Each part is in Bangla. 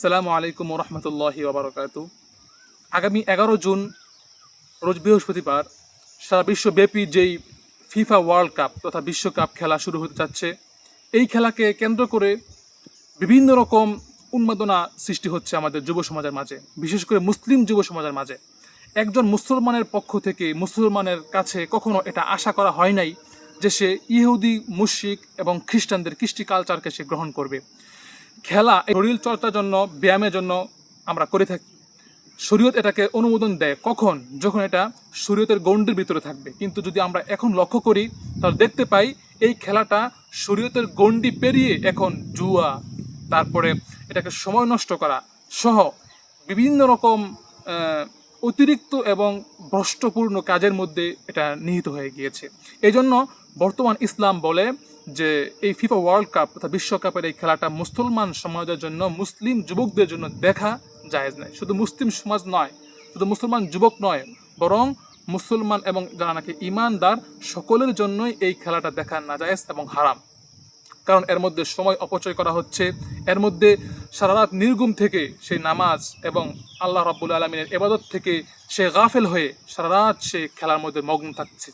আসসালামু আলাইকুম রহমতুল্লাহি ওবরাকাতু। আগামী 11 জুন রোজ বৃহস্পতিবার সারা বিশ্বব্যাপী যেই ফিফা ওয়ার্ল্ড কাপ তথা বিশ্বকাপ খেলা শুরু হতে যাচ্ছে, এই খেলাকে কেন্দ্র করে বিভিন্ন রকম উন্মাদনা সৃষ্টি হচ্ছে আমাদের যুব সমাজের মাঝে, বিশেষ করে মুসলিম যুব সমাজের মাঝে। একজন মুসলমানের পক্ষ থেকে মুসলমানের কাছে কখনো এটা আশা করা হয় নাই যে সে ইহুদি, মুশরিক এবং খ্রিস্টানদের কৃষ্টি কালচারকে সে গ্রহণ করবে। খেলা শরীর চর্চার জন্য, ব্যায়ামের জন্য আমরা করে থাকি। শরীয়ত এটাকে অনুমোদন দেয় কখন? যখন এটা শরীয়তের গণ্ডির ভিতরে থাকবে। কিন্তু যদি আমরা এখন লক্ষ্য করি তাহলে দেখতে পাই এই খেলাটা শরীয়তের গণ্ডি পেরিয়ে এখন জুয়া, তারপরে এটাকে সময় নষ্ট করা সহ বিভিন্ন রকম অতিরিক্ত এবং ভ্রষ্টপূর্ণ কাজের মধ্যে এটা নিহিত হয়ে গিয়েছে। এই জন্য বর্তমান ইসলাম বলে যে এই ফিফা ওয়ার্ল্ড কাপ তথা বিশ্বকাপের এই খেলাটা মুসলমান সমাজের জন্য, মুসলিম যুবকদের জন্য দেখা জায়েজ নয়। শুধু মুসলিম সমাজ নয়, শুধু মুসলমান যুবক নয়, বরং মুসলমান এবং যারা নাকি ইমানদার সকলের জন্যই এই খেলাটা দেখা নাজায়েজ এবং হারাম। কারণ এর মধ্যে সময় অপচয় করা হচ্ছে, এর মধ্যে সারা রাত নির্গুম থেকে সেই নামাজ এবং আল্লাহ রাব্বুল আলামিনের ইবাদত থেকে সে গাফেল হয়ে সারা রাত সে খেলার মধ্যে মগ্ন থাকছে।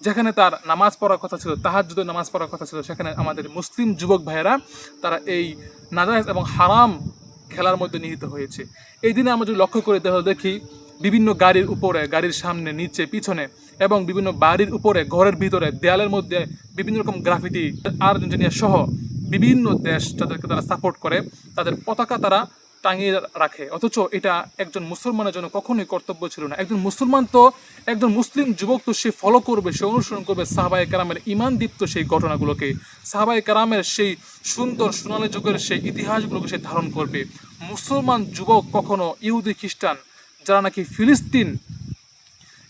যেখানে তার নামাজ পড়ার কথা ছিল, তাহাজ্জুদের নামাজ পড়ার কথা ছিল, সেখানে আমাদের মুসলিম যুবক ভাইয়েরা তারা এই নাজায়েজ এবং হারাম খেলার মধ্যে নিহিত হয়েছে। এই দিনে আমরা যদি লক্ষ্য করে দেখি বিভিন্ন গাড়ির উপরে, গাড়ির সামনে, নিচে, পিছনে এবং বিভিন্ন বাড়ির উপরে, ঘরের ভিতরে, দেয়ালের মধ্যে বিভিন্ন রকম গ্রাফিতি, আর্জেন্টিনা সহ বিভিন্ন দেশ যাদেরকে তারা সাপোর্ট করে তাদের পতাকা তারা টাঙিয়ে রাখে। অথচ এটা একজন মুসলমানের জন্য কখনোই কর্তব্য ছিল না। একজন মুসলমান তো, একজন মুসলিম যুবক তো সে ফলো করবে, সে অনুসরণ করবে সাহাবায়ে কেরামের ঈমান দীপ্ত সেই ঘটনাগুলোকে, সাহাবায়ে কেরামের সেই সুন্দর সোনালী যুগের সেই ইতিহাসগুলোকে সে ধারণ করবে। মুসলমান যুবক কখনো ইহুদি, খ্রিস্টান, যারা নাকি ফিলিস্তিন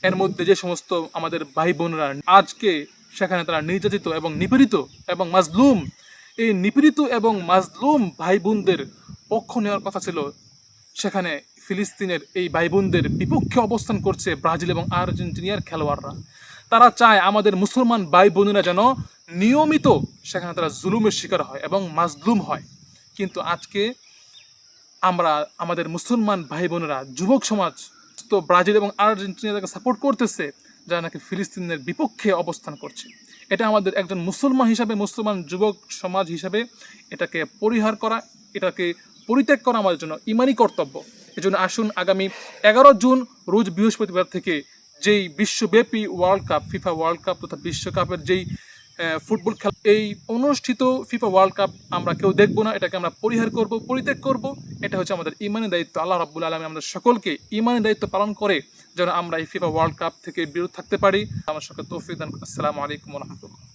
এর মধ্যে যে সমস্ত আমাদের ভাই বোনরা আজকে সেখানে তারা নির্যাতিত এবং নিপীড়িত এবং মাজলুম, এই নিপীড়িত এবং মাজলুম ভাই বোনদের পক্ষ নেওয়ার কথা ছিল। সেখানে ফিলিস্তিনের এই ভাই বোনদের বিপক্ষে অবস্থান করছে ব্রাজিল এবং আর্জেন্টিনার খেলোয়াড়রা। তারা চায় আমাদের মুসলমান ভাই বোনেরা যেন নিয়মিত সেখানে তারা জুলুমের শিকার হয় এবং মাজলুম হয়। কিন্তু আজকে আমরা আমাদের মুসলমান ভাই বোনেরা, যুবক সমাজ তো ব্রাজিল এবং আর্জেন্টিনাকে সাপোর্ট করতেছে, যারা নাকি ফিলিস্তিনের বিপক্ষে অবস্থান করছে। এটা আমাদের একজন মুসলমান হিসাবে, মুসলমান যুবক সমাজ হিসাবে এটাকে পরিহার করা, এটাকে পরিত্যাগ করা আমাদের জন্য ইমানি কর্তব্য। এজন্য আসুন আগামী 11 জুন রোজ বৃহস্পতিবার থেকে যেই বিশ্বব্যাপী world cup, FIFA world cup তথা বিশ্বকাপের যেই ফুটবল খেলা, এই অনুষ্ঠিত ফিফা ওয়ার্ল্ড কাপ আমরা কেউ দেখবো না, এটাকে আমরা পরিহার করব, পরিত্যাগ করব। এটা হচ্ছে আমাদের ইমানি দায়িত্ব। আল্লাহ রাব্বুল আলামিন আমাদের সকলকে ইমানি দায়িত্ব পালন করে যেন আমরা এই ফিফা ওয়ার্ল্ড কাপ থেকে বিরত থাকতে পারি। আমার সকল তৌফিক দান। আসসালামু আলাইকুম ওয়া রাহমাতুল্লাহ।